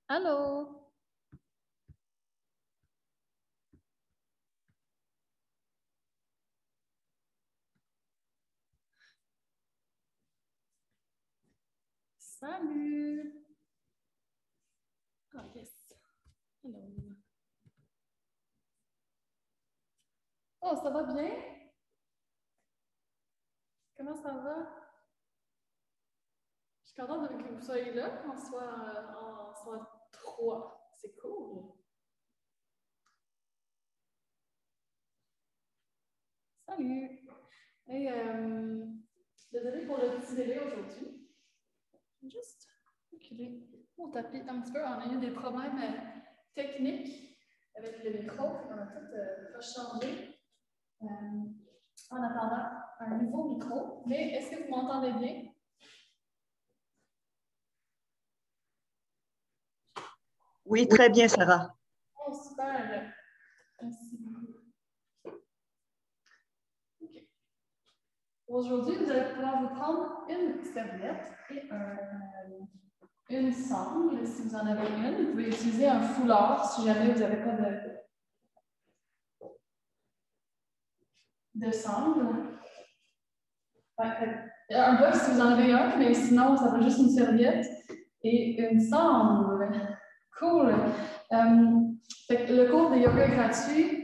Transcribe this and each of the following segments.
Allô? Salut! Ah, yes. Hello. Oh, ça va bien? Comment ça va? Je suis contente que vous soyez là, qu'on soit trois. C'est cool. Salut! Hey, désolée pour le petit délai aujourd'hui. Je vais juste reculer mon tapis un petit peu. On a eu des problèmes techniques avec le micro. On a tout rechangé. En attendant un nouveau micro. Mais est-ce que vous m'entendez bien? Oui, très bien, Sarah. Oh, super. Merci beaucoup. Okay. Aujourd'hui, vous allez pouvoir vous prendre une serviette et une sangle, si vous en avez une. Vous pouvez utiliser un foulard si jamais vous n'avez pas de sangle. Ouais, un bol si vous en avez un, mais sinon, ça va juste une serviette et une sangle. Cool. Le cours de yoga est gratuit.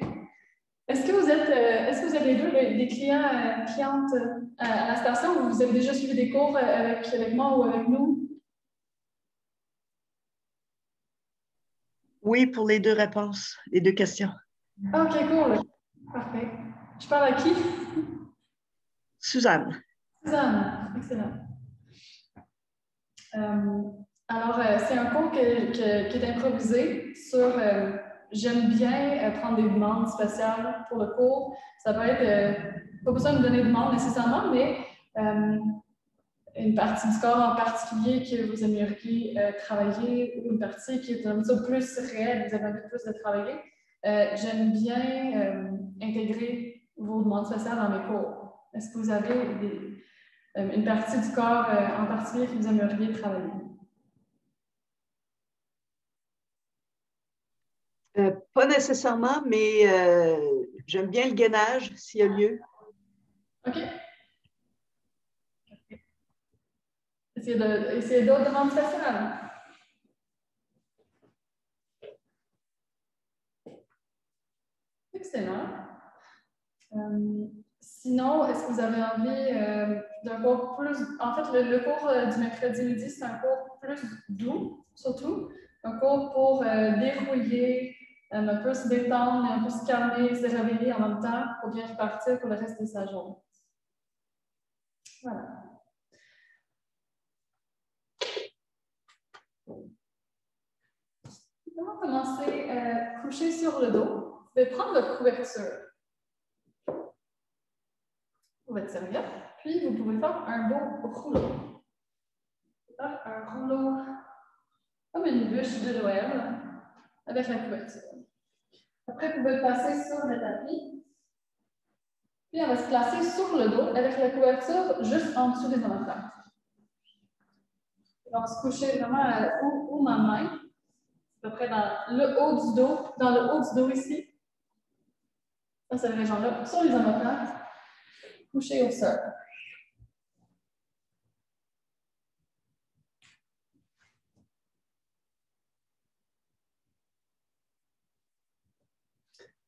Est-ce que vous êtes les deux des clients, clientes à la station ou vous avez déjà suivi des cours avec moi ou avec nous? Oui, pour les deux réponses, les deux questions. Ah, OK, cool. Parfait. Je parle à qui? Suzanne. Suzanne. Excellent. Alors, c'est un cours qui est improvisé sur j'aime bien prendre des demandes spéciales pour le cours. Ça peut être, pas besoin de me donner de demande nécessairement, mais une partie du corps en particulier que vous aimeriez travailler ou une partie qui est un petit peu plus réelle, vous avez un peu plus de travailler. J'aime bien intégrer vos demandes spéciales dans mes cours. Est-ce que vous avez une partie du corps en particulier que vous aimeriez travailler? Pas nécessairement, mais j'aime bien le gainage, s'il y a lieu. OK. Essayez d'autres demandes spéciales. Excellent. Sinon, est-ce que vous avez envie d'un cours plus... En fait, le cours du mercredi midi, c'est un cours plus doux, surtout. Un cours pour dérouiller, un peu se détendre, un peu se calmer, se réveiller en même temps pour bien repartir pour le reste de sa journée. Voilà. On va commencer coucher sur le dos. Vous pouvez prendre votre couverture. Votre serviette, puis vous pouvez faire un beau rouleau. Faire un rouleau comme une bûche de Noël avec la couverture. Après, vous pouvez passer sur le tapis. Puis, on va se placer sur le dos avec la couverture juste en dessous des omoplates. On va se coucher vraiment où ma main, à peu près dans le haut du dos ici. Ça, cette région-là, sur les omoplates, couché au sol.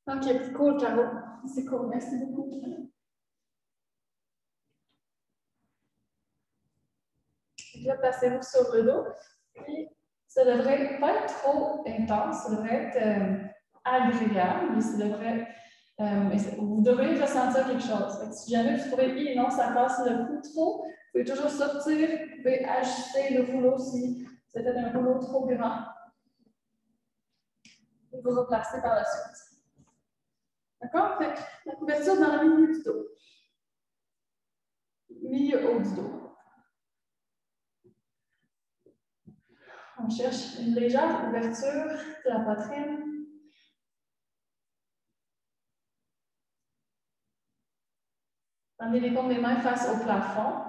OK, cool, Caro. C'est cool, merci beaucoup. Là, placez-vous sur le dos. Puis, ça devrait pas être trop intense, ça devrait être agréable, mais ça devrait. Vous devriez ressentir quelque chose. Donc, si jamais vous trouvez, non, ça passe le coup trop, vous pouvez toujours sortir, vous pouvez ajuster le rouleau si c'était un rouleau trop grand. Et vous replacer par la suite. D'accord? La couverture dans le milieu du dos. Milieu haut du dos. On cherche une légère ouverture de la poitrine. Amenez les paumes des mains face au plafond.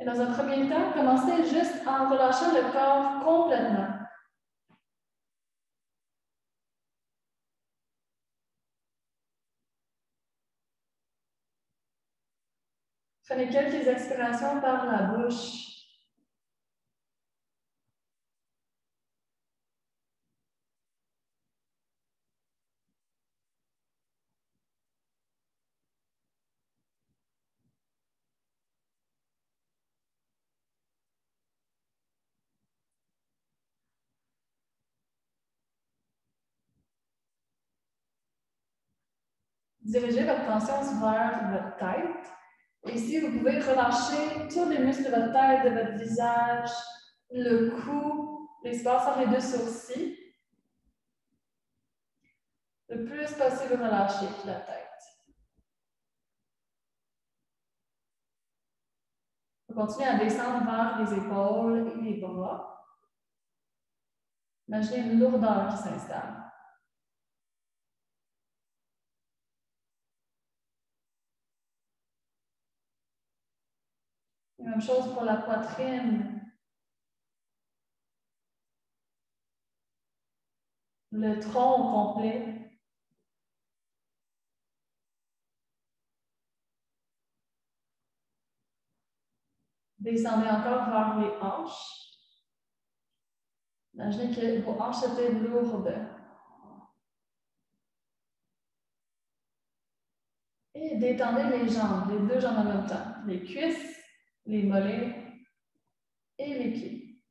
Et dans un premier temps, commencez juste en relâchant le corps complètement. Prenez quelques expirations par la bouche. Dirigez votre attention vers votre tête. Et ici, vous pouvez relâcher tous les muscles de votre tête, de votre visage, le cou, l'espace entre les deux sourcils. Le plus possible, relâchez la tête. Vous continuez à descendre vers les épaules et les bras. Imaginez une lourdeur qui s'installe. Même chose pour la poitrine. Le tronc au complet. Descendez encore vers les hanches. Imaginez que vos hanches étaient lourdes. Et détendez les jambes, les deux jambes en même temps. Les cuisses, les mollets et les pieds.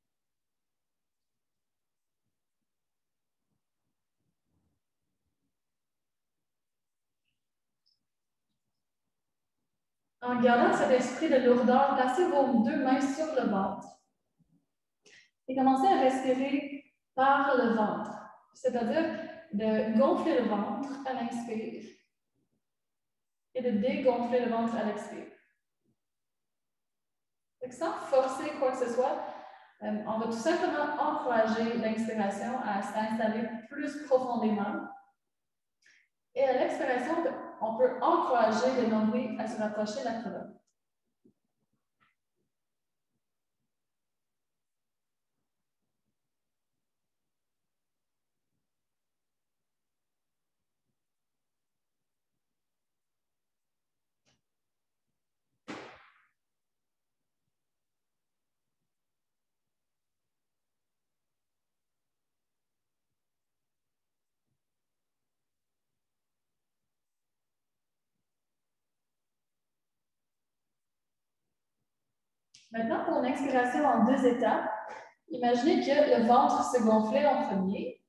En gardant cet esprit de lourdeur, placez vos deux mains sur le ventre et commencez à respirer par le ventre, c'est-à-dire de gonfler le ventre à l'inspire et de dégonfler le ventre à l'expire. Sans forcer quoi que ce soit, on va tout simplement encourager l'inspiration à s'installer plus profondément. Et à l'expiration, on peut encourager le nombril à se rapprocher de la colonne. Maintenant, pour une expiration en deux étapes, imaginez que le ventre se gonflait en premier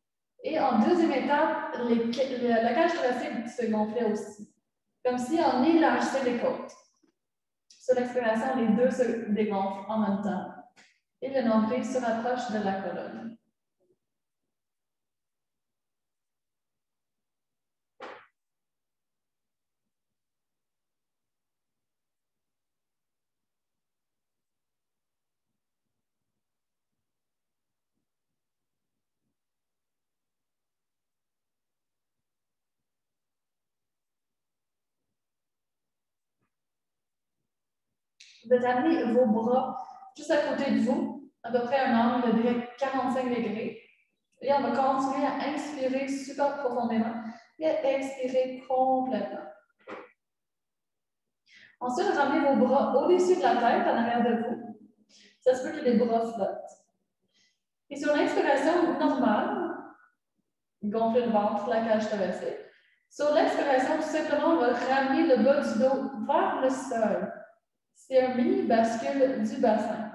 et en deuxième étape, la cage thoracique se gonflait aussi, comme si on élargissait les côtes. Sur l'expiration, les deux se dégonflent en même temps et le nombril se rapproche de la colonne. Vous allez amener vos bras juste à côté de vous, à peu près un angle de 45 degrés. Et on va continuer à inspirer super profondément et à expirer complètement. Ensuite, ramenez vos bras au-dessus de la tête, en arrière de vous. Ça se peut que les bras flottent. Et sur l'inspiration normale, gonfler le ventre, la cage thoracique. Sur l'expiration, tout simplement, on va ramener le bas du dos vers le sol. C'est un mini bascule du bassin.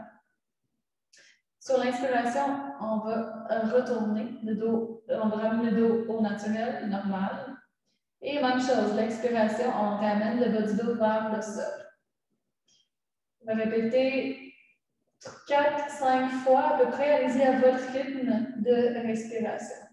Sur l'inspiration, on va retourner le dos, on va ramener le dos au naturel, normal. Et même chose, l'expiration, on ramène le bas du dos vers le sol. On va répéter 4-5 fois à peu près. Allez-y à votre rythme de respiration.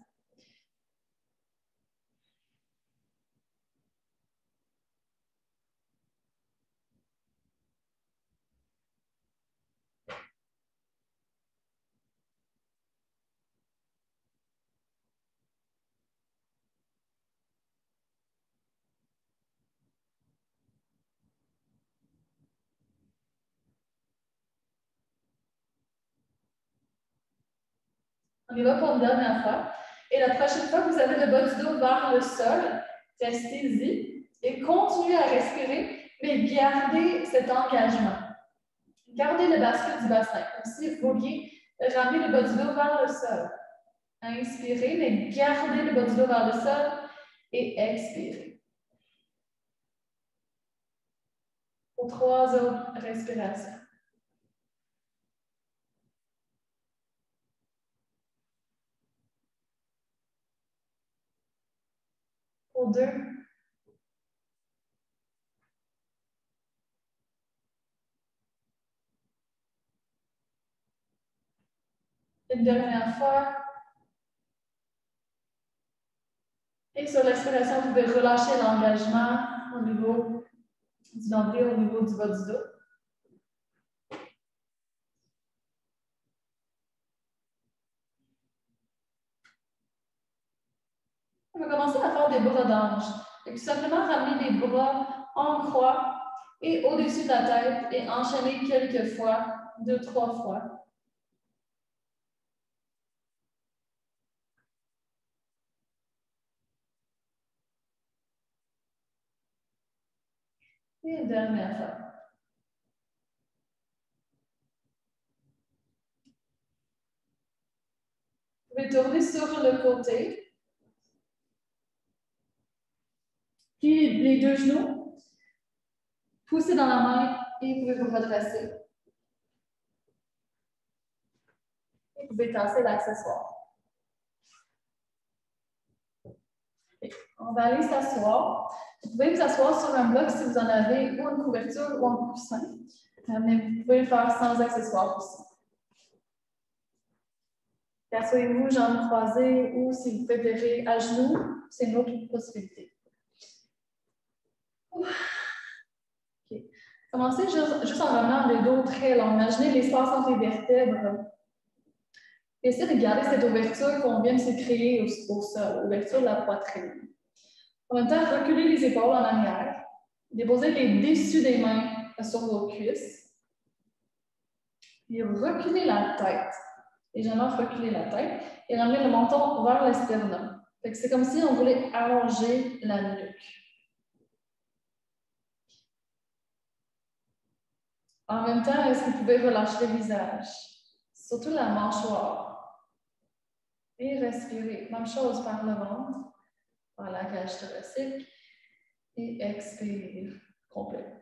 On y va pour une dernière fois. Et la prochaine fois que vous avez le bas du dos vers le sol, restez-y et continuez à respirer, mais gardez cet engagement. Gardez le bascule du bassin, comme si vous vouliez ramener le bas du dos vers le sol. Inspirez, mais gardez le bas du dos vers le sol et expirez. Pour 3 autres respirations. Pour 2. Une dernière fois. Et sur l'expiration, vous pouvez relâcher l'engagement au niveau du nombril, au niveau du bas du dos. On va commencer à faire des bras d'ange. Tout simplement ramener les bras en croix et au-dessus de la tête et enchaîner quelques fois, 2-3 fois. Et une dernière fois. Vous pouvez tourner sur le côté. Puis les 2 genoux, poussez dans la main et vous pouvez vous redresser. Et vous pouvez tasser l'accessoire. On va aller s'asseoir. Vous pouvez vous asseoir sur un bloc si vous en avez, ou une couverture ou un coussin. Mais vous pouvez le faire sans accessoire aussi. Asseyez-vous, jambes croisées, ou si vous préférez à genoux, c'est une autre possibilité. Okay. Commencez juste en ramenant le dos très long. Imaginez l'espace entre les vertèbres. Essayez de garder cette ouverture qu'on vient de se créer au sol, l'ouverture de la poitrine. En même temps, reculez les épaules en arrière. Déposez les dessus des mains sur vos cuisses. Puis reculez la tête. Légèrement reculer la tête et ramener le menton vers le sternum. C'est comme si on voulait allonger la nuque. En même temps, est-ce que vous pouvez relâcher le visage? Surtout la mâchoire. Et respirer. Même chose par le ventre, par la cage thoracique. Et expire complet.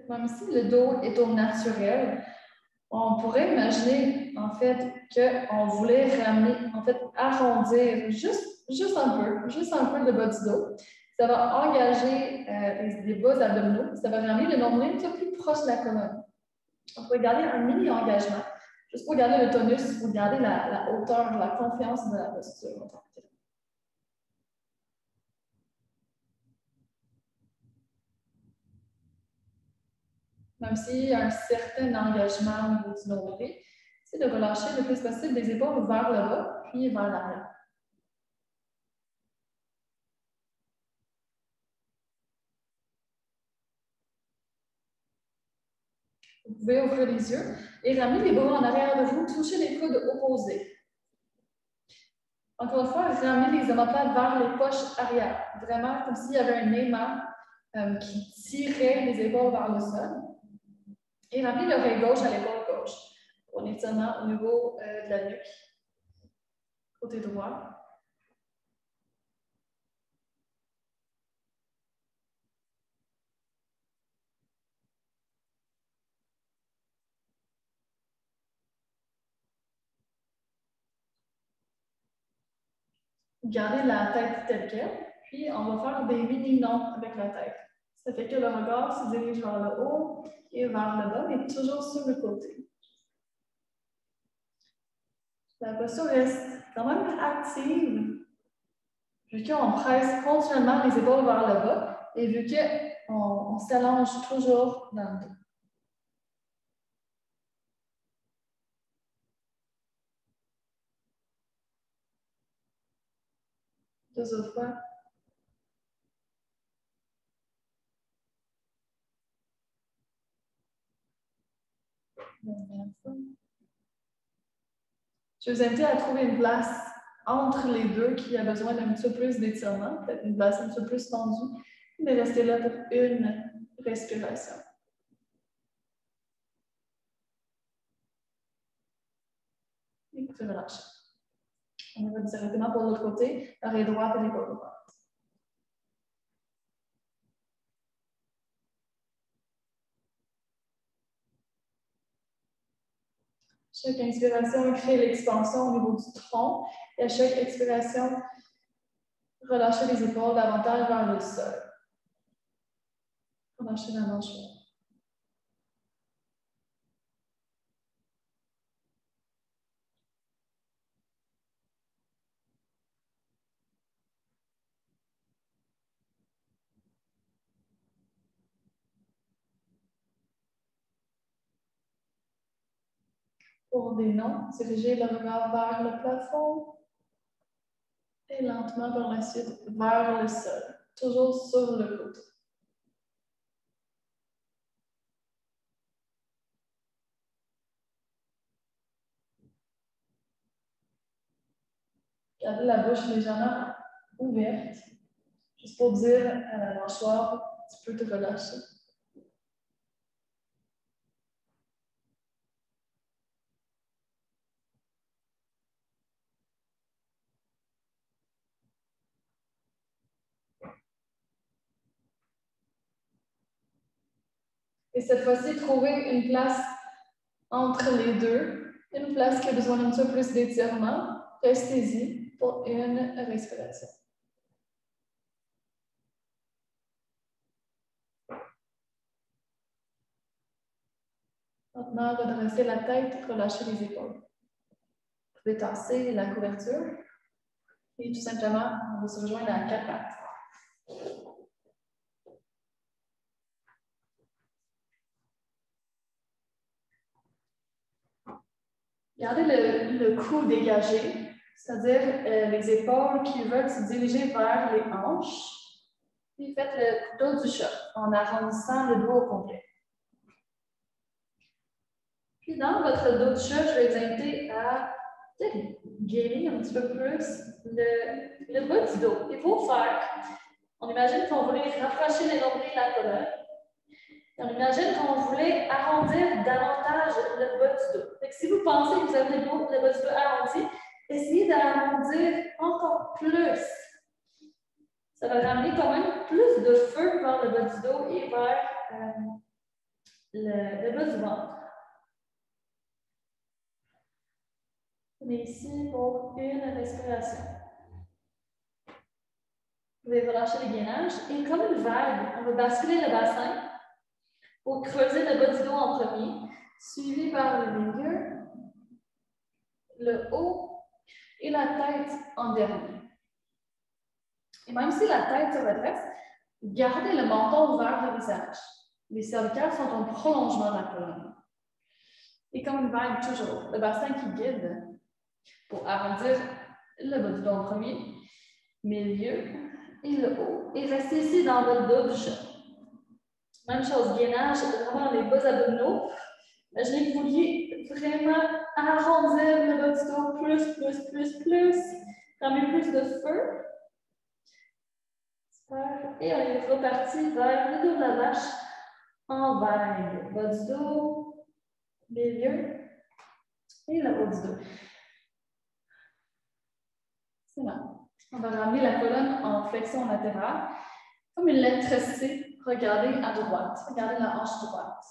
Même si le dos est au naturel, on pourrait imaginer en fait qu'on voulait ramener, en fait, arrondir juste un peu le bas du dos. Ça va engager les bas abdominaux, ça va ramener le nombril un peu plus proche de la colonne. On pourrait garder un mini engagement, juste pour garder le tonus, pour garder la hauteur, la confiance de la posture. Même s'il y a un certain engagement au niveau du nombril, c'est de relâcher le plus possible les épaules vers le bas, puis vers l'arrière. Vous pouvez ouvrir les yeux et ramener les bras en arrière de vous, toucher les coudes opposés. Encore une fois, ramener les omoplates vers les poches arrière. Vraiment comme s'il y avait un aimant qui tirait les épaules vers le sol. Et ramener l'oreille gauche à l'épaule gauche. Pour l'étirement au niveau de la nuque. Côté droit. Gardez la tête telle quelle, puis on va faire des mini-noms avec la tête. Ça fait que le regard se dirige vers le haut et vers le bas, mais toujours sur le côté. La posture reste quand même active, vu qu'on presse continuellement les épaules vers le bas et vu qu'on s'allonge toujours dans le dos. Deux autres fois. Je vais vous inviter à trouver une place entre les deux qui a besoin d'un petit peu plus d'étirement, peut-être une place un petit peu plus tendue, mais restez là pour une respiration. Et vous pouvez relâcher. On va directement pour l'autre côté, l'oreille droite et l'épaule droite. Chaque inspiration crée l'expansion au niveau du tronc et à chaque expiration, relâchez les épaules davantage vers le sol. Relâchez la mâchoire. Pour des noms, dirigez le regard vers le plafond et lentement par la suite vers le sol, toujours sur le côté. Gardez la bouche légèrement ouverte, juste pour dire à la mâchoire, tu peux te relâcher. Et cette fois-ci, trouvez une place entre les deux, une place qui a besoin d'un petit peu plus d'étirement. Restez-y pour une respiration. Maintenant, redressez la tête, relâchez les épaules. Vous pouvez tasser la couverture et tout simplement, on va se rejoindre à quatre pattes. Gardez le cou dégagé, c'est-à-dire les épaules qui veulent se diriger vers les hanches. Puis faites le dos du chat en arrondissant le dos au complet. Puis dans votre dos du chat, je vais vous inviter à guérir un petit peu plus le bas du dos. Il faut faire, on imagine qu'on voulait rapprocher les nombrils de la colonne. Et on imagine qu'on voulait arrondir davantage le bas du dos. Donc, si vous pensez que vous avez le bas du dos arrondi, essayez d'arrondir encore plus. Ça va ramener quand même plus de feu vers le bas du dos et vers le bas du ventre. On est ici pour une respiration. Vous pouvez relâcher les gainages et comme une vague, on va basculer le bassin pour creuser le bas du dos en premier, suivi par le milieu, le haut et la tête en dernier. Et même si la tête se redresse, gardez le menton vers le visage. Les cervicales sont un prolongement de la colonne. Et comme une vague toujours, le bassin qui guide pour arrondir le bas du dos en premier, milieu et le haut. Et restez ici dans votre dos du chat. Même chose, gainage, vraiment dans les bas abdominaux. Imaginez que vous vouliez vraiment arrondir le bas du dos, plus. Ramener plus de feu. Super. Et on est reparti vers le dos de la vache en vague. Bas du dos, milieu et le haut du dos. C'est là. On va ramener la colonne en flexion latérale, comme une lettre C. Regardez à droite. Regardez la hanche droite.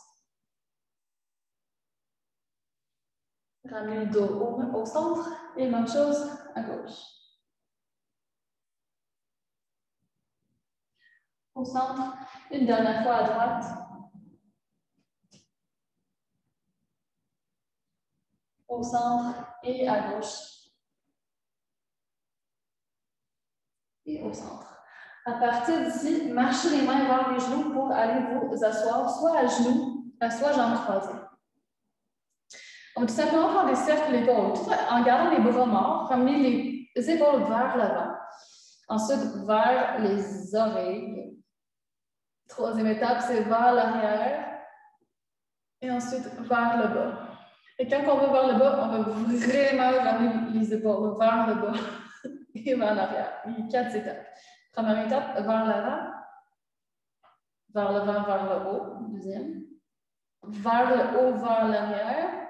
Ramenez le dos au centre et même chose à gauche. Au centre, une dernière fois à droite. Au centre et à gauche. Et au centre. À partir d'ici, marchez les mains vers les genoux pour aller vous asseoir, soit à genoux, soit jambes croisées. On va tout simplement faire des cercles d'épaule, tout en gardant les bras morts, ramener les épaules vers l'avant. Ensuite, vers les oreilles. Troisième étape, c'est vers l'arrière. Et ensuite, vers le bas. Et quand on va vers le bas, on va vraiment ramener les épaules vers le bas et vers l'arrière. Il y a 4 étapes. Première étape, vers l'avant, vers le vent, vers le haut. Deuxième. Vers le haut, vers l'arrière.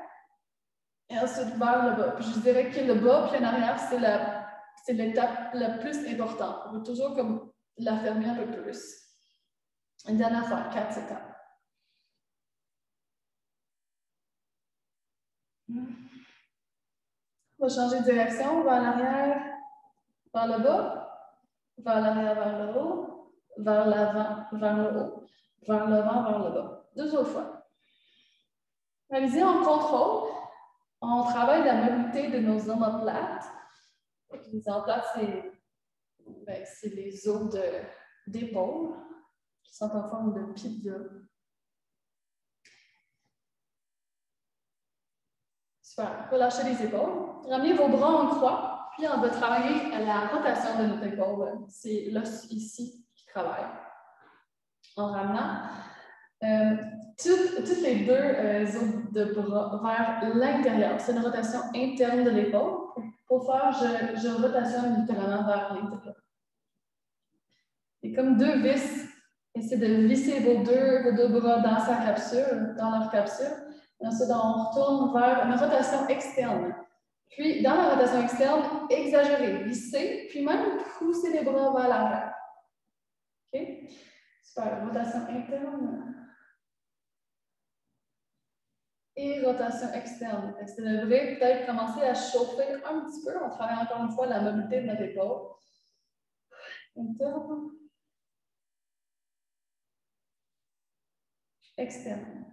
Et ensuite, vers le bas. Puis je dirais que le bas et l'arrière, c'est l'étape la plus importante. On veut toujours comme la fermer un peu plus. Une dernière fois, 4 étapes. On va changer de direction, vers l'arrière, vers le bas, vers l'arrière, vers le haut, vers l'avant, vers le haut, vers l'avant, vers le bas. 2 autres fois. Réaliser en contrôle, on travaille la mobilité de nos omoplates. Les omoplates, c'est les os d'épaule qui sont en forme de pizza. Super. Relâchez les épaules. Ramenez vos bras en croix, puis on va travailler à la rotation de notre épaule. C'est l'os ici qui travaille. En ramenant toutes les deux os de bras vers l'intérieur. C'est une rotation interne de l'épaule. Pour faire, je rotationne littéralement vers l'intérieur. Et comme 2 vis, essayez de visser vos deux bras dans sa capsule, dans leur capsule. Et ensuite, on retourne vers une rotation externe. Puis, dans la rotation externe, exagérez, vissez, puis même poussez les bras vers l'arrière. OK? Super. Rotation interne. Et rotation externe. Ça devrait peut-être commencer à chauffer un petit peu. On travaille encore une fois la mobilité de notre épaule. Interne. Externe.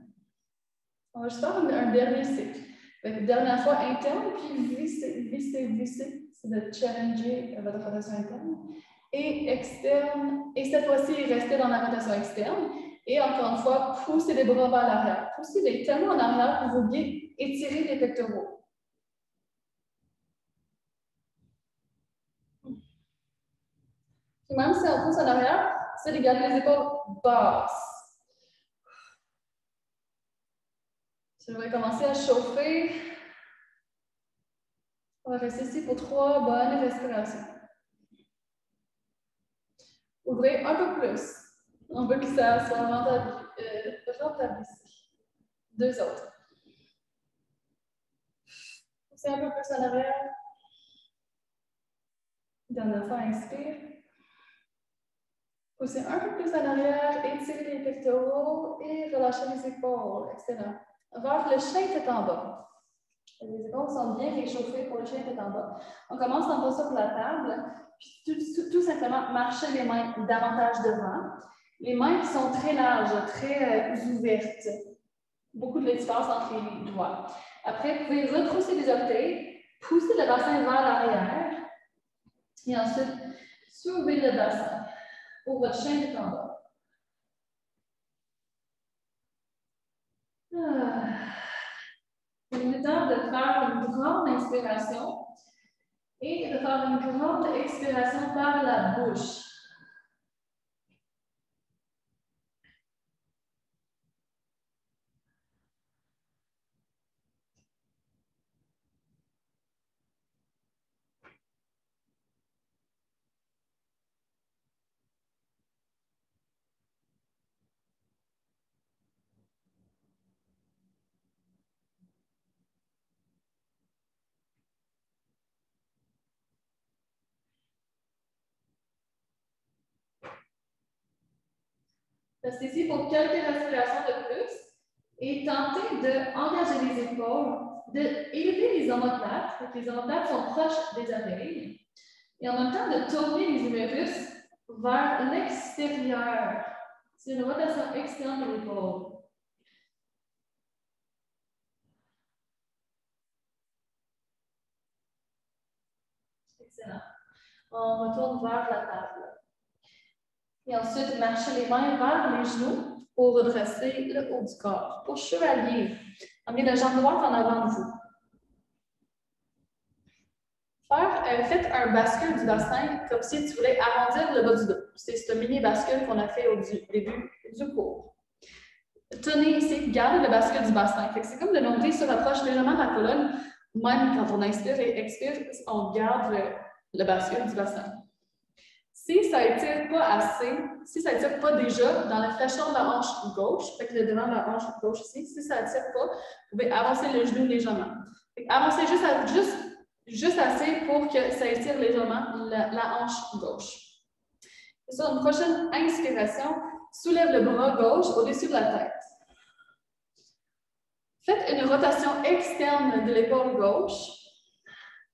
On va juste faire un dernier cycle. Dernière fois interne, puis visser, visser, visser. C'est de challenger votre rotation interne. Et externe. Et cette fois-ci, restez dans la rotation externe. Et encore une fois, poussez les bras vers l'arrière. Poussez-les tellement en arrière que vous vouliez étirer les pectoraux. Puis même si on pousse en arrière, c'est de garder les épaules basses. Je vais commencer à chauffer. On va rester ici pour 3 bonnes respirations. Ouvrez un peu plus. On veut que ça soit rentabilisé. 2 autres. Poussez un peu plus en arrière. Dernière fois, inspire. Poussez un peu plus en arrière, étirez les pectoraux et relâchez les épaules. Excellent. Vers le chien tête en bas. Les épaules sont bien réchauffées pour le chien tête en bas. On commence en posture sur la table, puis tout simplement marcher les mains davantage devant. Les mains qui sont très larges, très ouvertes. Beaucoup d'espace entre les doigts. Après, vous pouvez retrousser les orteils, pousser le bassin vers l'arrière et ensuite soulever le bassin pour votre chien tête en bas. C'est le temps de faire une grande inspiration et de faire une grande expiration par la bouche. Restez ici pour quelques respirations de plus et tentez d'engager les épaules, d'élever les omoplates, donc les omoplates sont proches des oreilles, et en même temps de tourner les humérus vers l'extérieur. C'est une rotation externe de l'épaule. Excellent. On retourne vers la table. Et ensuite, marchez les mains vers les genoux pour redresser le haut du corps. Pour chevalier, emmenez la jambe droite en avant de vous. Faites un bascule du bassin comme si tu voulais arrondir le bas du dos. C'est ce mini bascule qu'on a fait au début du cours. tenez ici, gardez le bascule du bassin. C'est comme le nombril se rapproche légèrement de la colonne. Même quand on inspire et expire, on garde le bascule du bassin. Si ça n'étire pas assez, si ça n'étire pas déjà dans la flexion de la hanche gauche, fait que le devant de la hanche gauche ici, si ça n'étire pas, vous pouvez avancer le genou légèrement. Avancez juste assez pour que ça étire légèrement la hanche gauche. Sur une prochaine inspiration, soulève le bras gauche au-dessus de la tête. Faites une rotation externe de l'épaule gauche,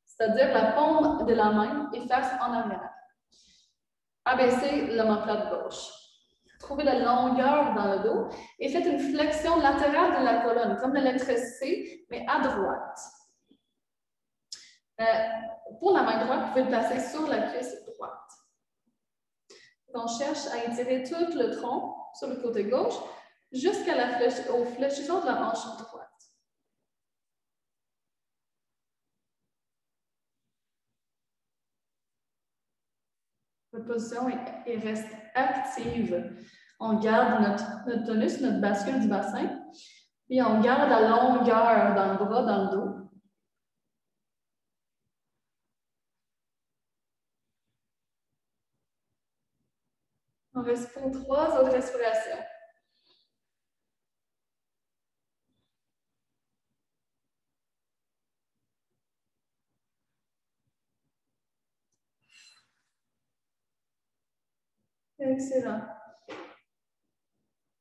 c'est-à-dire la paume de la main et face en arrière. Abaissez l'omoplate gauche. Trouvez la longueur dans le dos et faites une flexion latérale de la colonne, comme de l'électricité, mais à droite. Pour la main droite, vous pouvez le placer sur la cuisse droite. On cherche à étirer tout le tronc sur le côté gauche jusqu'à au fléchissement de la hanche droite. Votre position reste active. On garde notre tonus, notre bascule du bassin, puis on garde la longueur dans le bras, dans le dos. On reste pour 3 autres respirations. Excellent.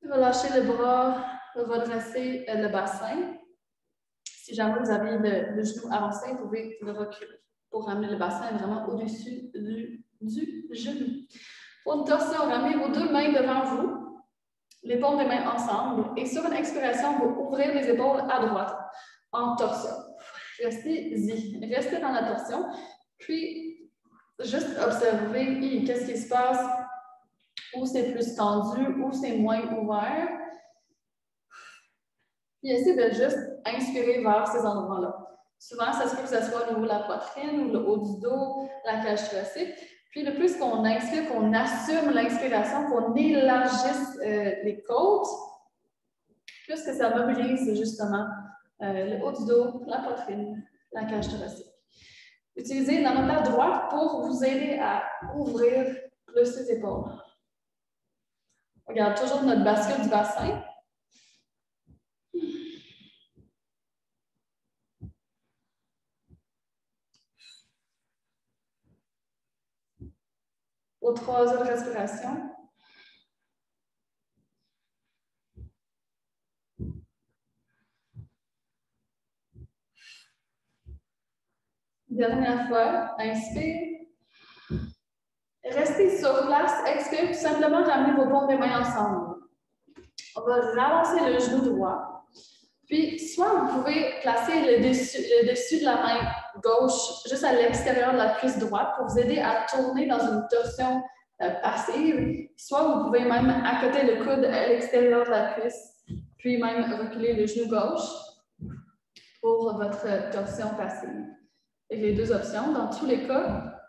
Relâchez le bras, redressez le bassin. Si jamais vous avez le genou avancé, vous pouvez le reculer pour ramener le bassin vraiment au-dessus du genou. Pour une torsion, ramenez vos 2 mains devant vous, les paumes des mains ensemble, et sur une expiration, vous ouvrez les épaules à droite en torsion. Restez-y, restez dans la torsion, puis juste observez qu'est-ce qui se passe, où c'est plus tendu, où c'est moins ouvert. Puis essayez de juste inspirer vers ces endroits-là. Souvent, ça se peut que ce soit au niveau de la poitrine ou le haut du dos, la cage thoracique. Puis le plus qu'on inspire, qu'on assume l'inspiration, qu'on élargisse les côtes, plus que ça mobilise justement le haut du dos, la poitrine, la cage thoracique. Utilisez la main droite pour vous aider à ouvrir plus les épaules. On garde toujours notre bascule du bassin. Aux 3 autres respirations. Dernière fois, inspire. Restez sur place, expire, tout simplement ramenez vos paumes des mains ensemble. On va ralentir le genou droit. Puis, soit vous pouvez placer le dessus de la main gauche juste à l'extérieur de la cuisse droite pour vous aider à tourner dans une torsion passive. Soit vous pouvez même accoter le coude à l'extérieur de la cuisse, puis même reculer le genou gauche pour votre torsion passive. Et les 2 options, dans tous les cas,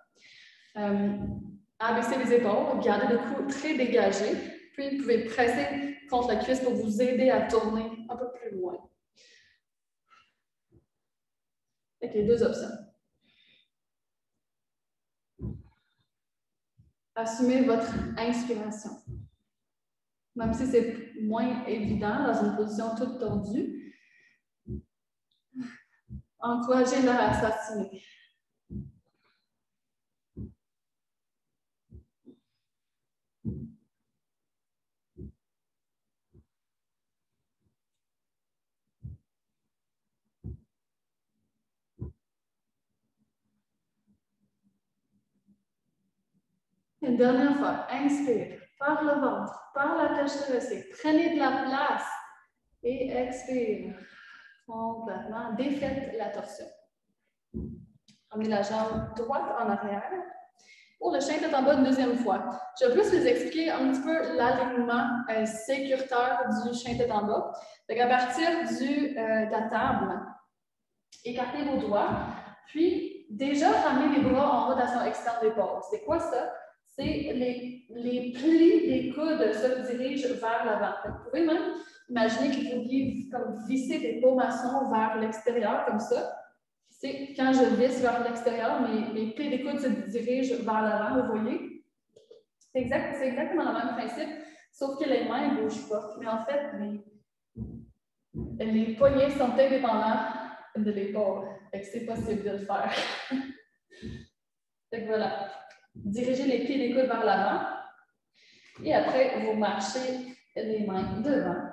abaisser les épaules, garder le cou très dégagé, puis vous pouvez presser contre la cuisse pour vous aider à tourner un peu plus loin. Avec les 2 options. Assumez votre inspiration. Même si c'est moins évident dans une position toute tordue, encouragez-la à s'assumer. Une dernière fois, inspire par le ventre, par la cage thoracique. Prenez de la place et expire. Complètement. Défaites la torsion. Ramenez la jambe droite en arrière. Pour le chien tête en bas une 2e fois. Je vais plus vous expliquer un petit peu l'alignement sécuritaire du chien tête en bas. Donc à partir de la table, écartez vos doigts, puis déjà ramenez les bras en rotation externe d'épaule. C'est quoi ça? C'est les plis des coudes se dirigent vers l'avant. Vous pouvez même imaginez que vous vouliez comme visser des paumes maçons vers l'extérieur, comme ça. C'est quand je visse vers l'extérieur, mes pieds des coudes se dirigent vers l'avant, vous voyez? C'est exactement le même principe, sauf que les mains ne bougent pas. Mais en fait, les poignets sont indépendants de l'épaule. C'est possible de le faire. Donc voilà. Dirigez les pieds des coudes vers l'avant. Et après, vous marchez les mains devant.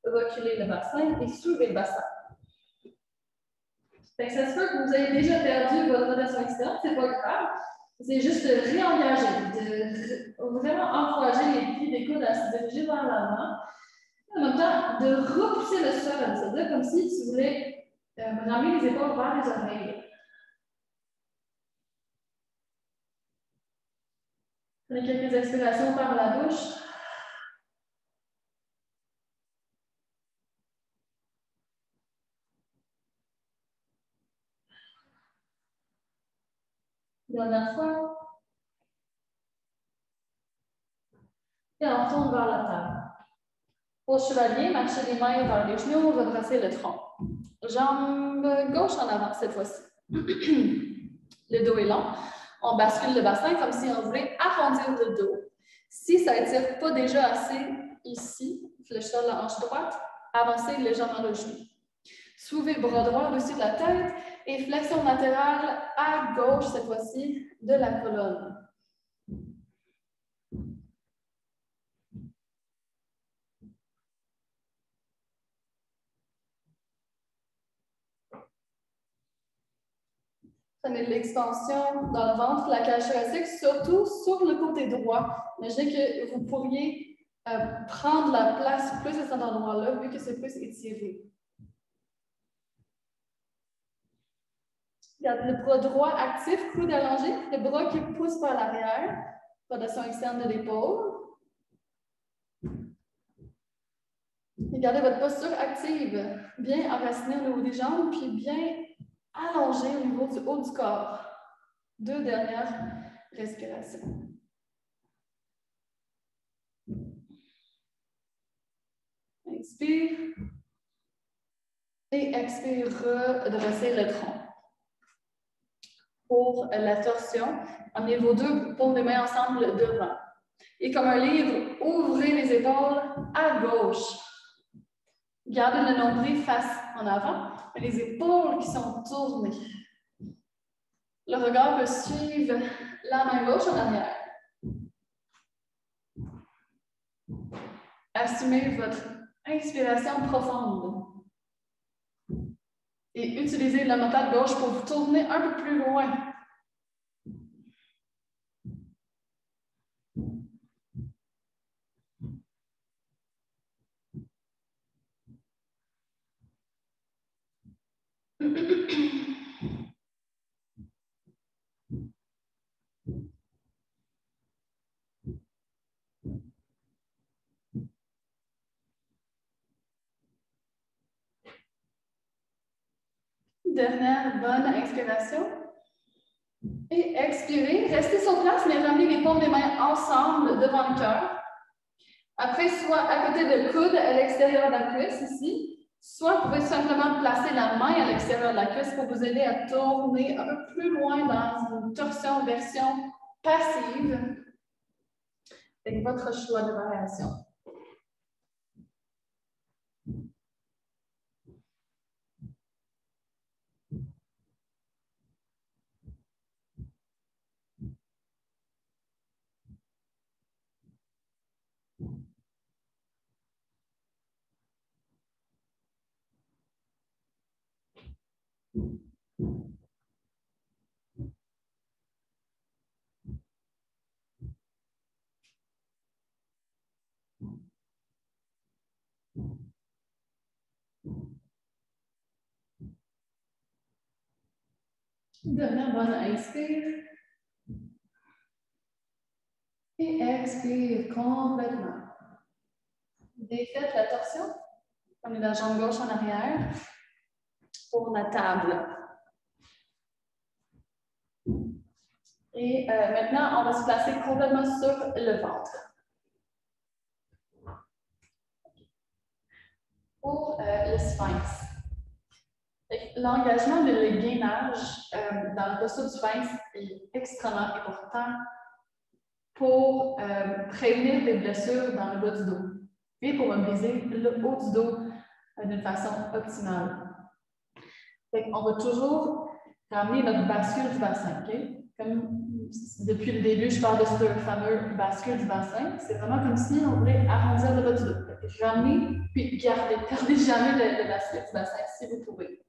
Reculez le bassin et soulevez le bassin. Ça se peut que vous ayez déjà perdu votre rotation externe, c'est pas grave. C'est juste de réengager, de vraiment encourager les pieds des coudes à se diriger vers l'avant. En même temps, de repousser le sol, c'est-à-dire comme si tu voulais ramener les épaules vers les oreilles. Prenez quelques expirations par la bouche. Dernière fois. Et on retourne vers la table. Pour chevalier, marchez les mains vers les genoux, redressez le tronc. Jambe gauche en avant cette fois-ci. Le dos est long. On bascule le bassin comme si on voulait arrondir le dos. Si ça n'étire pas déjà assez ici, fléchissez la hanche droite, avancez légèrement le genou. Soulevez le bras droit au-dessus de la tête et flexion latérale à gauche cette fois-ci de la colonne. Prenez de l'expansion dans le ventre, la cage thoracique, surtout sur le côté droit. Imaginez que vous pourriez prendre la place plus à cet endroit-là, vu que c'est plus étiré. Garde le bras droit actif, coude allongé, le bras qui pousse par l'arrière, rotation externe de l'épaule. Et gardez votre posture active, bien enracinée au niveau des jambes, puis bien allongée au niveau du haut du corps. 2 dernières respirations. Inspire. Et expire, redresser le tronc. Pour la torsion, amenez vos 2 paumes de main ensemble devant. Et comme un livre, ouvrez les épaules à gauche. Gardez le nombril face en avant, et les épaules qui sont tournées. Le regard peut suivre la main gauche en arrière. Assumez votre inspiration profonde. Et utilisez la mental gauche pour vous tourner un peu plus loin. Dernière bonne inspiration. Et expirez. Restez sur place, mais ramenez les paumes des mains ensemble devant le cœur. Après, soit à côté de coude à l'extérieur de la cuisse, ici, soit vous pouvez simplement placer la main à l'extérieur de la cuisse pour vous aider à tourner un peu plus loin dans une torsion version passive avec votre choix de variation. Dernière bonne inspire. Et expire complètement. Défaites la torsion. Prenez la jambe gauche en arrière pour la table. Et maintenant, on va se placer complètement sur le ventre. sphinx. L'engagement de le gainage dans la posture du sphinx est extrêmement important pour prévenir des blessures dans le bas du dos et pour mobiliser le haut du dos d'une façon optimale. On va toujours ramener notre bascule du bassin. Okay? Comme depuis le début, je parle de ce fameux bascule du bassin. C'est vraiment comme si on voulait arrondir le bas du dos. Ramener, puis garder. Perdez jamais le bascule du bassin si vous pouvez.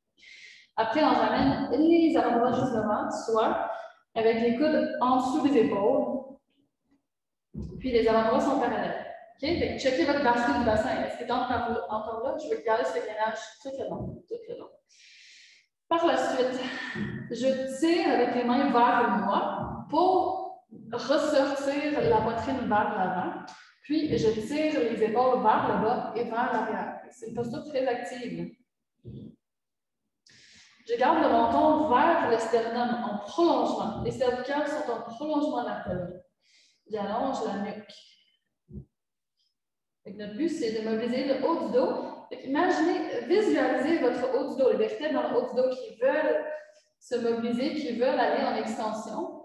Après, on ramène les avant-bras juste devant, soit avec les coudes en dessous des épaules. Puis les avant-bras sont parallèles. Okay? Checkez votre bascule du bassin. Est-ce que encore là? Je vais garder ce gainage tout le long. Par la suite, je tire avec les mains vers moi pour ressortir la poitrine vers l'avant. Puis, je tire les épaules vers le bas et vers l'arrière. C'est une posture très active. Je garde le menton vers le sternum en prolongement. Les cervicales sont en prolongement de la colonne. J'allonge la nuque. Notre but, c'est de mobiliser le haut du dos. Imaginez, visualisez votre haut du dos, les vertèbres dans le haut du dos qui veulent se mobiliser, qui veulent aller en extension.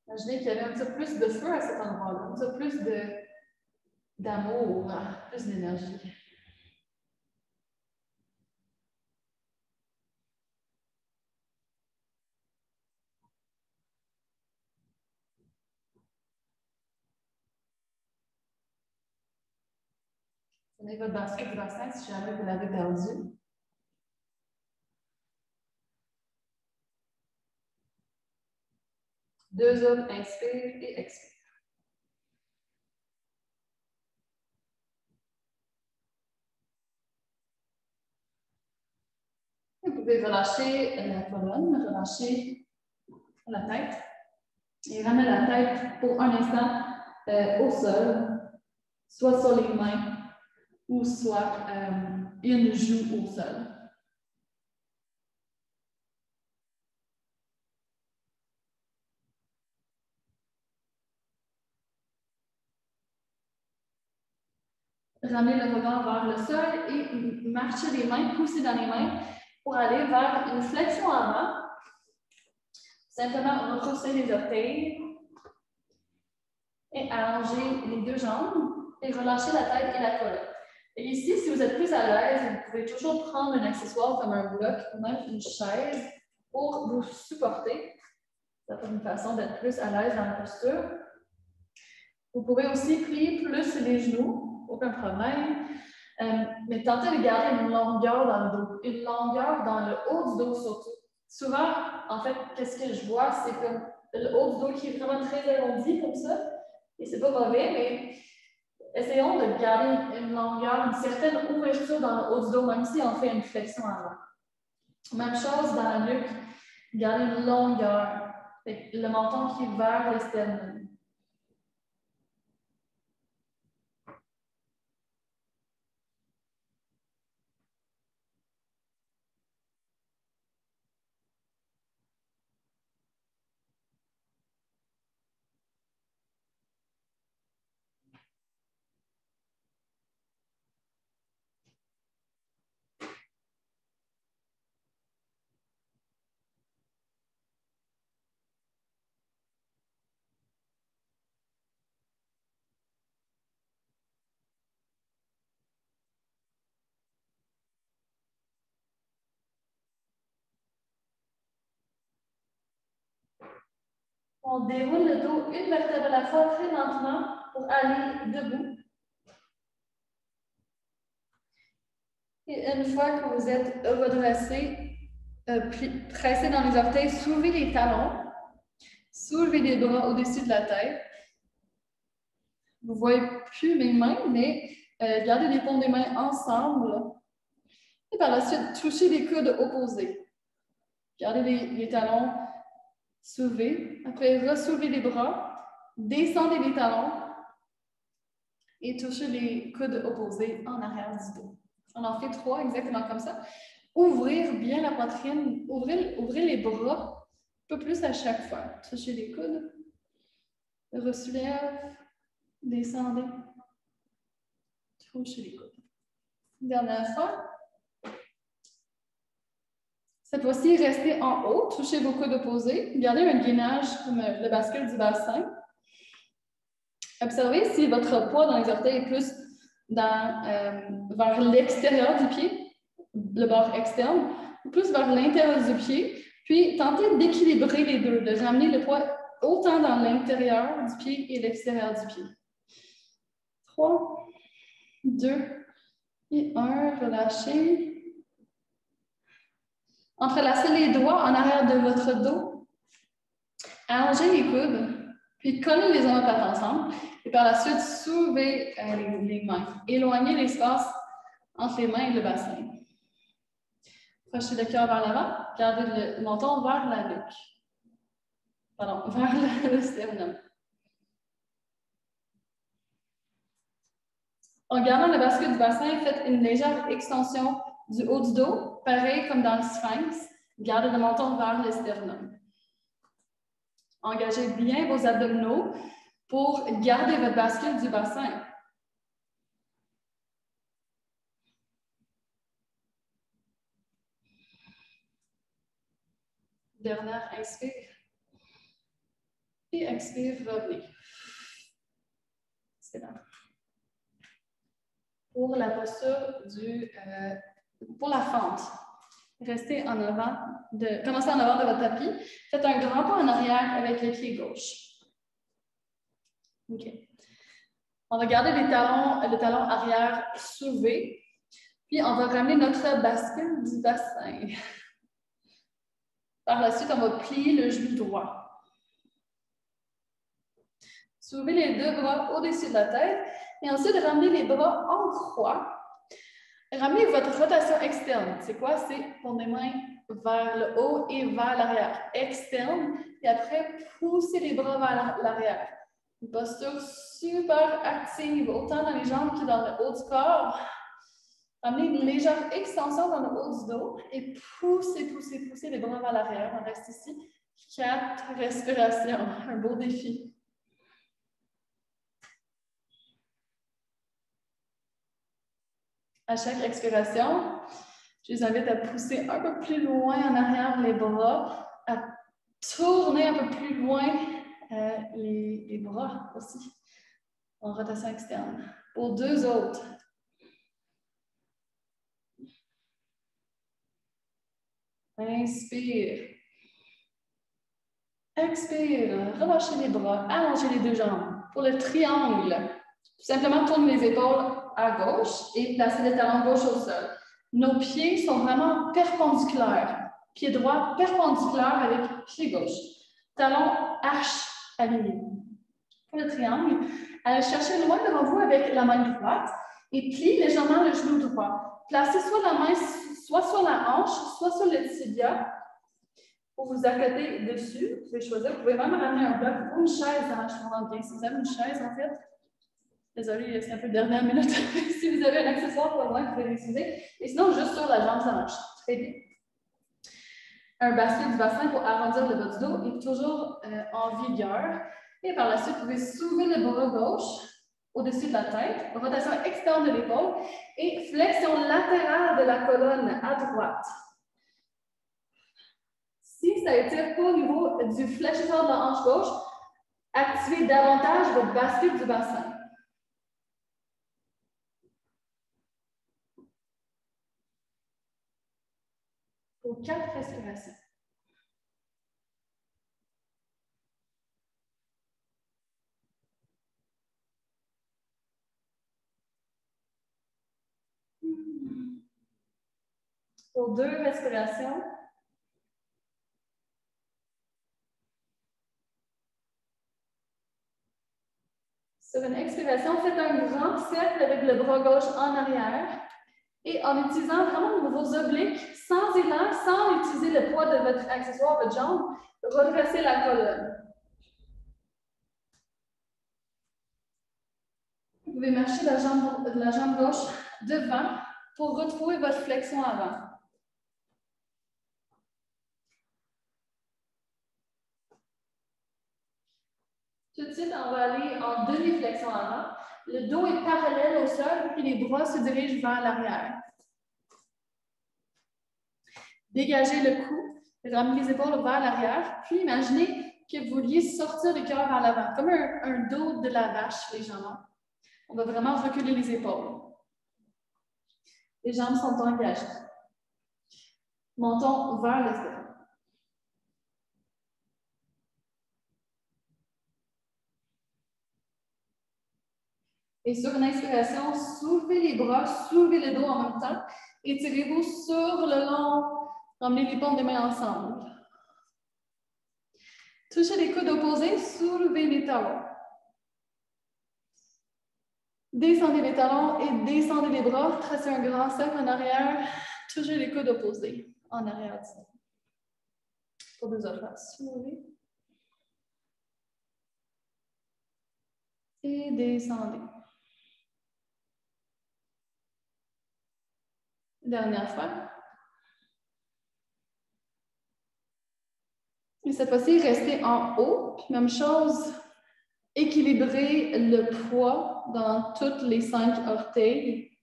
Imaginez qu'il y avait un petit peu plus de feu à cet endroit-là, un petit peu plus d'amour, plus d'énergie. Prenez votre bascule du bassin si jamais vous l'avez perdu. Deux autres, inspire et expire. Vous pouvez relâcher la colonne, relâcher la tête et ramener la tête pour un instant au sol, soit sur les mains ou soit une joue au sol. Ramener le regard vers le sol et marcher les mains, pousser dans les mains pour aller vers une flexion avant. Simplement retrousser les orteils et allonger les deux jambes et relâcher la tête et la colonne. Et ici, si vous êtes plus à l'aise, vous pouvez toujours prendre un accessoire comme un bloc ou même une chaise pour vous supporter. Ça fait une façon d'être plus à l'aise dans la posture. Vous pouvez aussi plier plus les genoux, aucun problème. Mais tentez de garder une longueur dans le dos, une longueur dans le haut du dos surtout. Souvent, en fait, qu'est-ce que je vois, c'est comme le haut du dos qui est vraiment très arrondi comme ça. Et c'est pas mauvais, mais essayons de garder une longueur, une certaine ouverture dans le haut du dos, même si on fait une flexion avant. Même chose dans la nuque, garder une longueur. Le menton qui est vers le sternum. On déroule le dos une vertèbre à la fois très lentement pour aller debout. Et une fois que vous êtes redressé, pressez dans les orteils, soulevez les talons, soulevez les bras au-dessus de la tête. Vous ne voyez plus mes mains, mais gardez les paumes des mains ensemble. Et par la suite, touchez les coudes opposés. Gardez les talons soulevés. Après, ressoulevez les bras, descendez les talons et touchez les coudes opposés en arrière du dos. On en fait 3 exactement comme ça. Ouvrir bien la poitrine, ouvrez les bras un peu plus à chaque fois. Touchez les coudes, ressoulève, descendez. Touchez les coudes. Dernière fois. Cette fois-ci, restez en haut, touchez vos coudes opposés. Gardez un gainage comme le bascule du bassin. Observez si votre poids dans les orteils est plus vers l'extérieur du pied, le bord externe, ou plus vers l'intérieur du pied. Puis, tentez d'équilibrer les deux, de ramener le poids autant dans l'intérieur du pied et l'extérieur du pied. 3, 2 et 1. Relâchez. Entrelacez les doigts en arrière de votre dos. Allongez les coudes, puis collez les omoplates ensemble. Et par la suite, soulevez les mains. Éloignez l'espace entre les mains et le bassin. Approchez le cœur vers l'avant. Gardez le menton vers la nuque. Pardon, vers le sternum. En gardant le bascule du bassin, faites une légère extension du haut du dos, pareil comme dans le sphinx. Gardez le menton vers le sternum. Engagez bien vos abdominaux pour garder votre bascule du bassin. Dernière inspire. Et expire, revenez. C'est bon. Pour la posture pour la fente, restez en avant, commencez en avant de votre tapis. Faites un grand pas en arrière avec le pied gauche. OK. On va garder le talon arrière soulevé. Puis, on va ramener notre bascule du bassin. Par la suite, on va plier le genou droit. Soulevez les deux bras au-dessus de la tête. Et ensuite, ramenez les bras en croix. Ramenez votre rotation externe. C'est quoi? C'est pour les mains vers le haut et vers l'arrière. Externe. Et après, poussez les bras vers l'arrière. Une posture super active, autant dans les jambes que dans le haut du corps. Ramenez une légère extension dans le haut du dos et poussez, poussez, poussez les bras vers l'arrière. On reste ici. 4 respirations. Un beau défi. À chaque expiration, je les invite à pousser un peu plus loin en arrière les bras, à tourner un peu plus loin les bras aussi, en rotation externe. Pour 2 autres. Inspire. Expire. Relâchez les bras. Allongez les 2 jambes. Pour le triangle, tout simplement tournez les épaules à gauche et placez les talons gauche au sol. Nos pieds sont vraiment perpendiculaires. Pied droit perpendiculaire avec pied gauche. Talon arche aligné. Pour le triangle, allez chercher loin devant vous avec la main droite et pliez légèrement le genou droit. Placez soit la main soit sur la hanche, soit sur le tibia pour vous accoter dessus. Vous pouvez choisir. Vous pouvez même ramener un bloc ou une chaise, ça marche vraiment bien. Si vous avez une chaise, en fait, désolée, c'est un peu dernière minute. Si vous avez un accessoire pas loin, vous pouvez l'utiliser. Et sinon, juste sur la jambe, ça marche très bien. Un bascule du bassin pour arrondir le bas du dos est toujours en vigueur. Et par la suite, vous pouvez soulever le bras gauche au-dessus de la tête, rotation externe de l'épaule et flexion latérale de la colonne à droite. Si ça étire pas au niveau du fléchisseur de la hanche gauche, activez davantage votre bascule du bassin. Pour 4 respirations. Pour 2 respirations. Sur une expiration, faites un grand cercle avec le bras gauche en arrière. Et en utilisant vraiment vos obliques, sans élan, sans utiliser le poids de votre accessoire, votre jambe, redressez la colonne. Vous pouvez marcher la jambe gauche devant pour retrouver votre flexion avant. Tout de suite, on va aller en demi-flexion avant. Le dos est parallèle au sol, puis les bras se dirigent vers l'arrière. Dégagez le cou, ramenez les épaules vers l'arrière, puis imaginez que vous vouliez sortir le cœur vers l'avant, comme un dos de la vache légèrement. On va vraiment reculer les épaules. Les jambes sont engagées. Montons vers le sternum. Et sur une inspiration, soulevez les bras, soulevez le dos en même temps. Étirez-vous sur le long. Ramenez les paumes des mains ensemble. Touchez les coudes opposés, soulevez les talons. Descendez les talons et descendez les bras. Tracez un grand cercle en arrière. Touchez les coudes opposés en arrière. Pour deux autres faces. Soulevez. Et descendez. Dernière fois. Et cette fois-ci, restez en haut. Puis même chose, équilibrez le poids dans tous les 5 orteils.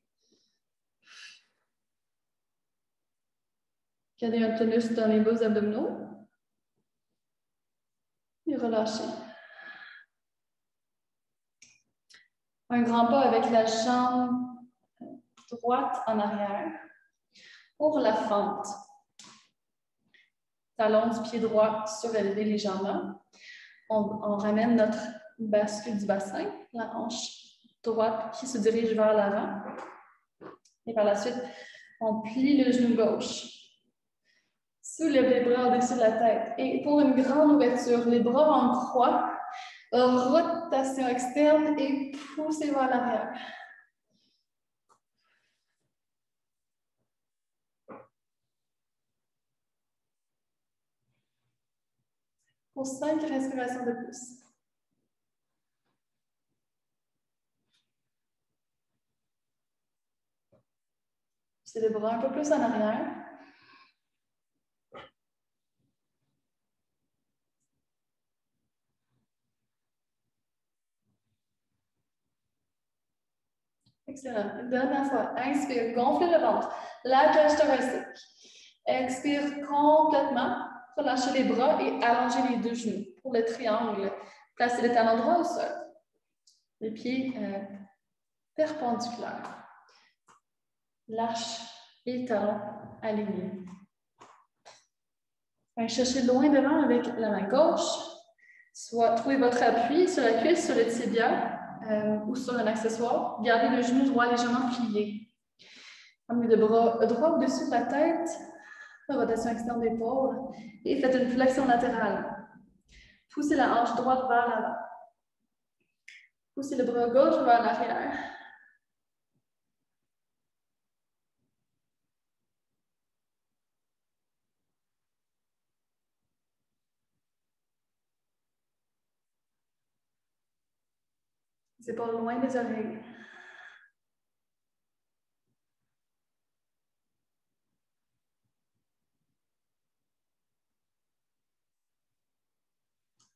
Gardez un tonus dans les bas abdominaux. Et relâchez. Un grand pas avec la jambe droite en arrière. Pour la fente. Talon du pied droit surélevé légèrement. On ramène notre bascule du bassin, la hanche droite qui se dirige vers l'avant. Et par la suite, on plie le genou gauche. Soulève les bras au-dessus de la tête. Et pour une grande ouverture, les bras en croix, rotation externe et poussez vers l'arrière. Pour 5 respirations de plus. C'est les bras un peu plus en arrière. Excellent. Une dernière fois. Inspire, gonflez le ventre. La cage thoracique. Expire complètement. Relâchez les bras et allongez les deux genoux. Pour le triangle, placez les talons droits au sol. Les pieds perpendiculaires. L'arche et les talons alignés. Cherchez loin devant avec la main gauche. Soit trouvez votre appui sur la cuisse, sur le tibia ou sur un accessoire. Gardez le genou droit légèrement plié. Amenez le bras droit au-dessus de la tête. Rotation externe d'épaule. Et faites une flexion latérale. Poussez la hanche droite vers l'avant. Poussez le bras gauche vers l'arrière. C'est pas loin des oreilles.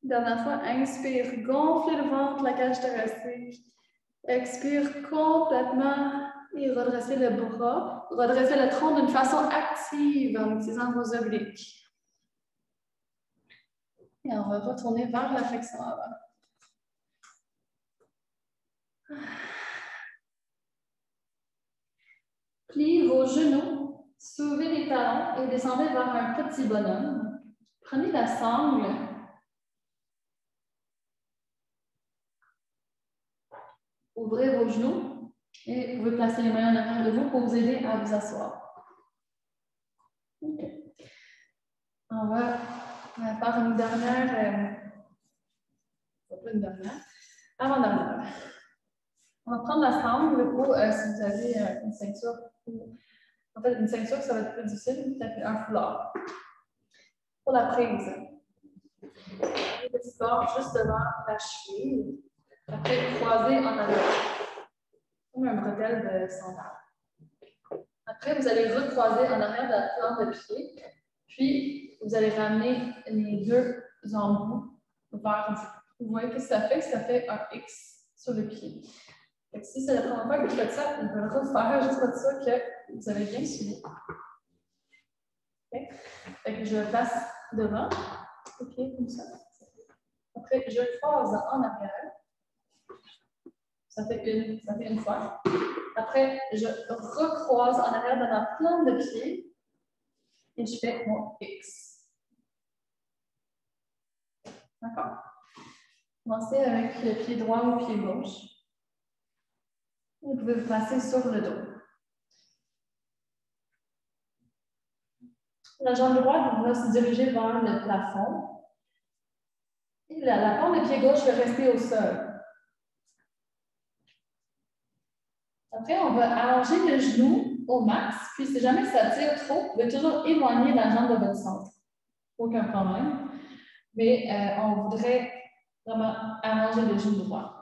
Dernière fois, inspire, gonflez le ventre, la cage thoracique. Expire complètement et redressez le bras. Redressez le tronc d'une façon active en utilisant vos obliques. Et on va retourner vers la flexion avant. Pliez vos genoux, soulevez les talons et descendez vers un petit bonhomme. Prenez la sangle. Ouvrez vos genoux et vous pouvez placer les mains en arrière de vous pour vous aider à vous asseoir. Okay. On va faire une dernière, pas une dernière, avant-dernière. On va prendre la sangle ou si vous avez une ceinture, en fait une ceinture ça va être plus difficile, peut-être un foulard. Pour la prise, les petits corps juste devant la cheville. Après, croisé en arrière, comme un bretelle de sandale. Après, vous allez recroiser en arrière de la plante de pied, puis vous allez ramener les deux embouts vers vous. Vous voyez ce que ça fait? Ça fait un X sur le pied. Donc, si c'est la première fois que vous faites ça, vous pouvez le refaire juste pour ça que vous avez bien suivi. Okay. Fait que je le place devant. OK, comme ça. Après, je croise en arrière. Ça fait une fois. Après, je recroise en arrière dans ma plante de pied et je fais mon X. D'accord? Commencez avec le pied droit ou le pied gauche. Vous pouvez vous placer sur le dos. La jambe droite va se diriger vers le plafond. Et la plante de pied gauche va rester au sol. Après, on va allonger le genou au max, puis si jamais ça tire trop, vous pouvez toujours éloigner la jambe de votre centre. Aucun problème. Mais on voudrait vraiment allonger le genou droit.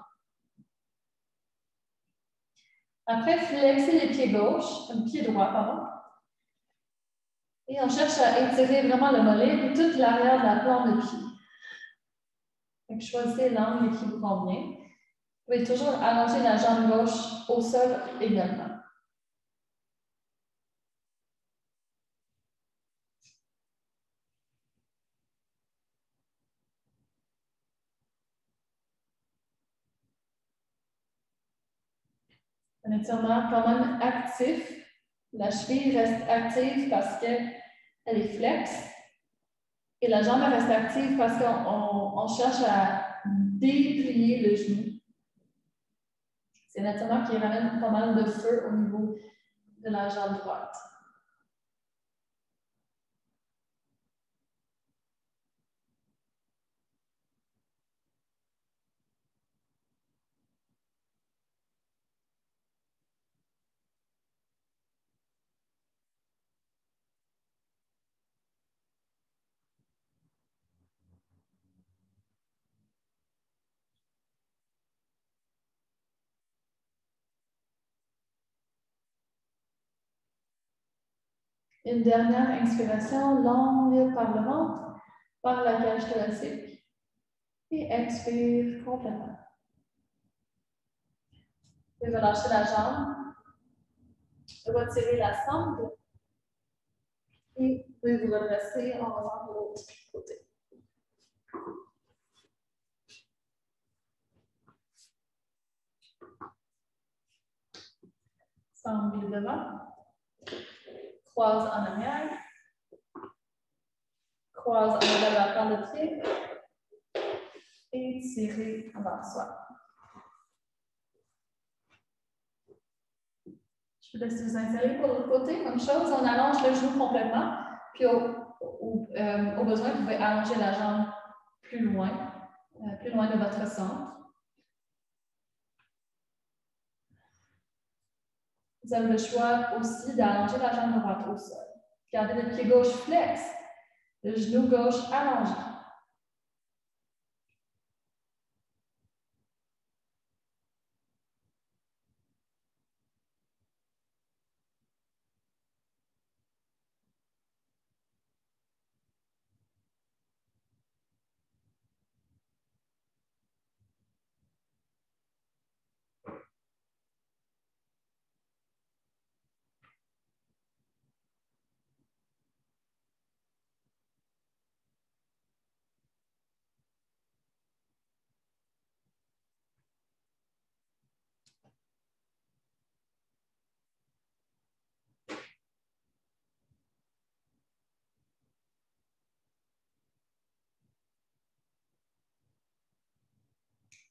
Après, flexer les pieds gauches, le pied droit, pardon. Et on cherche à étirer vraiment le mollet et toute l'arrière de la plante de pied. Donc, choisissez l'angle qui vous convient. Vous pouvez toujours allonger la jambe gauche au sol également. Un étirement quand même actif. La cheville reste active parce qu'elle est flexe. Et la jambe reste active parce qu'on cherche à déplier le genou. C'est un étirement qui ramène pas mal de feu au niveau de la jambe droite. Une dernière inspiration longue par le ventre, par la cage thoracique. Et expire complètement. Et relâchez la jambe. Retirez la sangle. Et vous pouvez vous redresser en revenant de l'autre côté. Sangle devant. Croise en arrière. Croise en arrière de la plante de pied. Et tirez vers soi. Je vous laisse vous installer pour l'autre côté. Même chose, on allonge le genou complètement. Puis au besoin, vous pouvez allonger la jambe plus loin de votre centre. Vous avez le choix aussi d'allonger la jambe droite au sol. Gardez le pied gauche flex, le genou gauche allongé.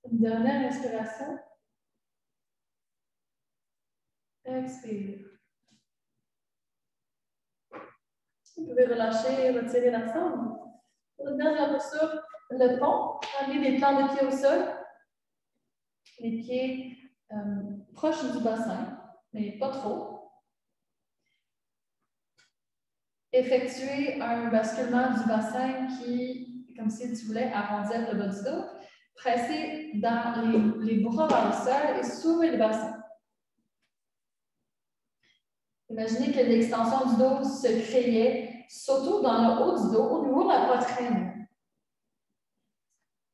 Une dernière inspiration. Expire. Vous pouvez relâcher et retirer la sangle. Pour une dernière posture, le pont, ramenez les plans de pied au sol. Les pieds proches du bassin, mais pas trop. Effectuez un basculement du bassin qui, comme si tu voulais arrondir le bas du dos. Pressez dans les bras vers le sol et soulevez le bassin. Imaginez que l'extension du dos se créait surtout dans le haut du dos, au niveau de la poitrine.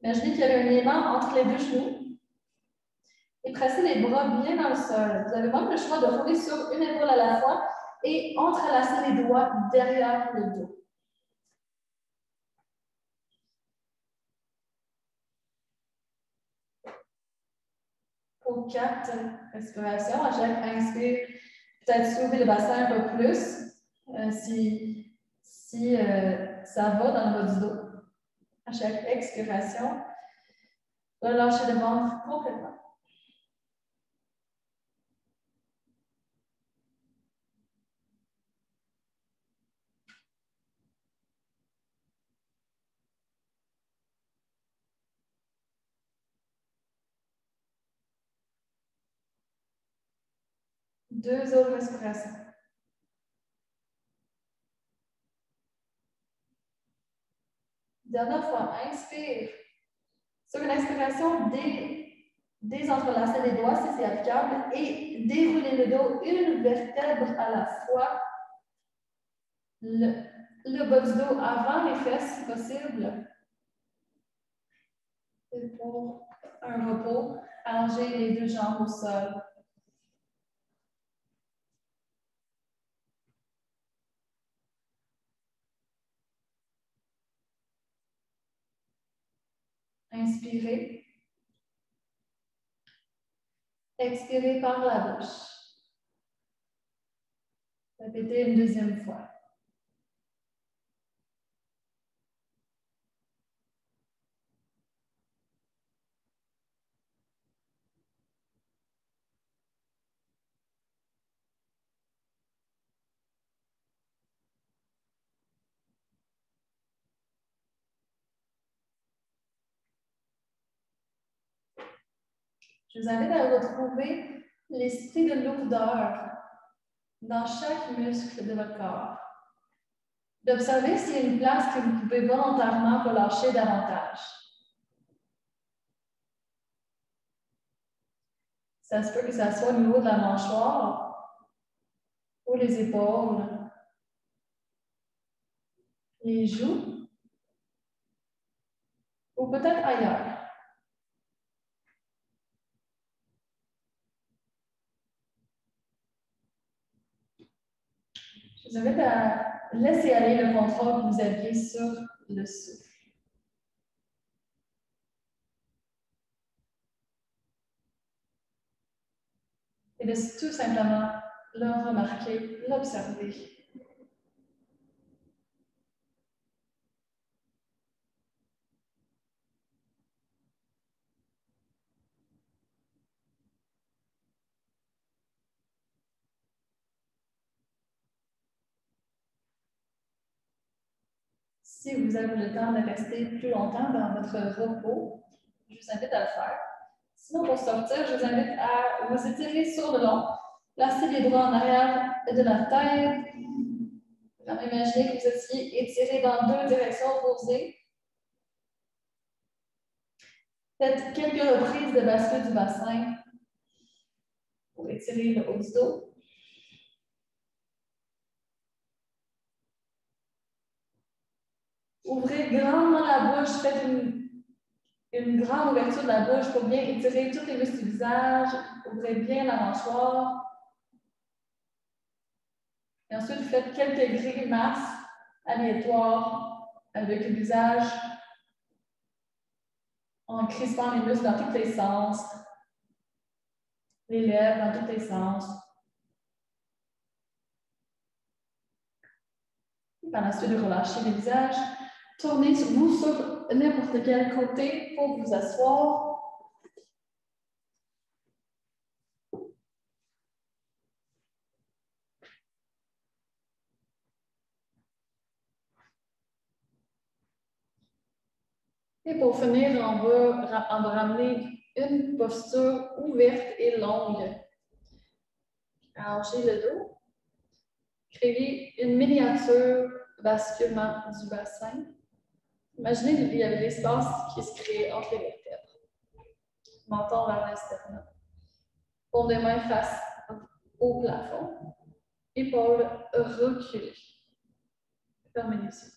Imaginez qu'il y avait un élément entre les deux genoux. Et pressez les bras bien dans le sol. Vous avez même le choix de rouler sur une épaule à la fois et entrelacer les doigts derrière le dos. Pour 4 respirations, à chaque inspire, peut-être soulever le bassin un peu plus si ça va dans le bas du dos. À chaque expiration, relâchez le ventre complètement. Deux autres respirations. Dernière fois, inspire. Sur une inspiration, désentrelacer les doigts si c'est applicable et dérouler le dos une vertèbre à la fois. Le bas du dos avant les fesses si possible. Et pour un repos, allongez les deux jambes au sol. Inspirez. Expirez par la bouche. Répétez une deuxième fois. Je vous invite à retrouver l'esprit de lourdeur dans chaque muscle de votre corps. D'observer s'il y a une place que vous pouvez volontairement relâcher davantage. Ça se peut que ça soit au niveau de la mâchoire ou les épaules, les joues ou peut-être ailleurs. Je vous invite à laisser aller le contrôle que vous aviez sur le souffle. Et de tout simplement le remarquer, l'observer. Si vous avez le temps de rester plus longtemps dans votre repos, je vous invite à le faire. Sinon, pour sortir, je vous invite à vous étirer sur le long. Placez les doigts en arrière de la tête. Imaginez que vous étiez étiré dans deux directions opposées. Faites quelques reprises de bascule du bassin pour étirer le haut du dos. Ouvrez grandement la bouche, faites une grande ouverture de la bouche pour bien étirer tous les muscles du visage. Ouvrez bien la mâchoire. Et ensuite, faites quelques grimaces aléatoires avec le visage en crispant les muscles dans tous les sens, les lèvres dans tous les sens. Et par la suite, relâchez le visage. Tournez-vous sur n'importe quel côté pour vous asseoir. Et pour finir, on va ramener une posture ouverte et longue. Allongez le dos. Créez une miniature basculement du bassin. Imaginez qu'il y avait l'espace qui se crée entre les vertèbres. Menton vers l'esternum. Paume de main face au plafond. Épaules reculées. Fermez les yeux.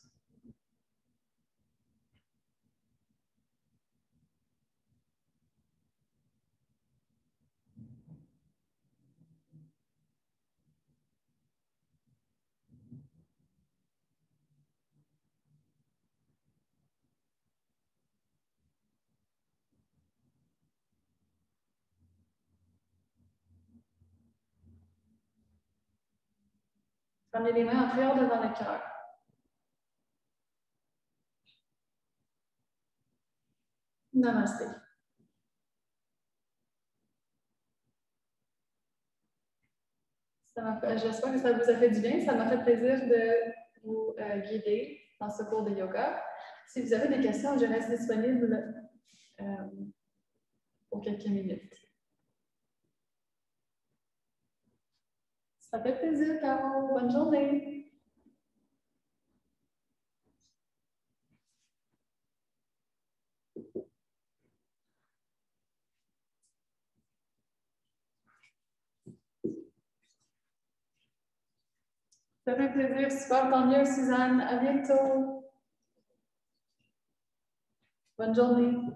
Ramenez les mains en prière devant le cœur. Namasté. J'espère que ça vous a fait du bien. Ça m'a fait plaisir de vous guider dans ce cours de yoga. Si vous avez des questions, je reste disponible pour quelques minutes. Ça fait plaisir, Caro. Bonne journée. Ça fait plaisir. Super, tant mieux, Suzanne. À bientôt. Bonne journée.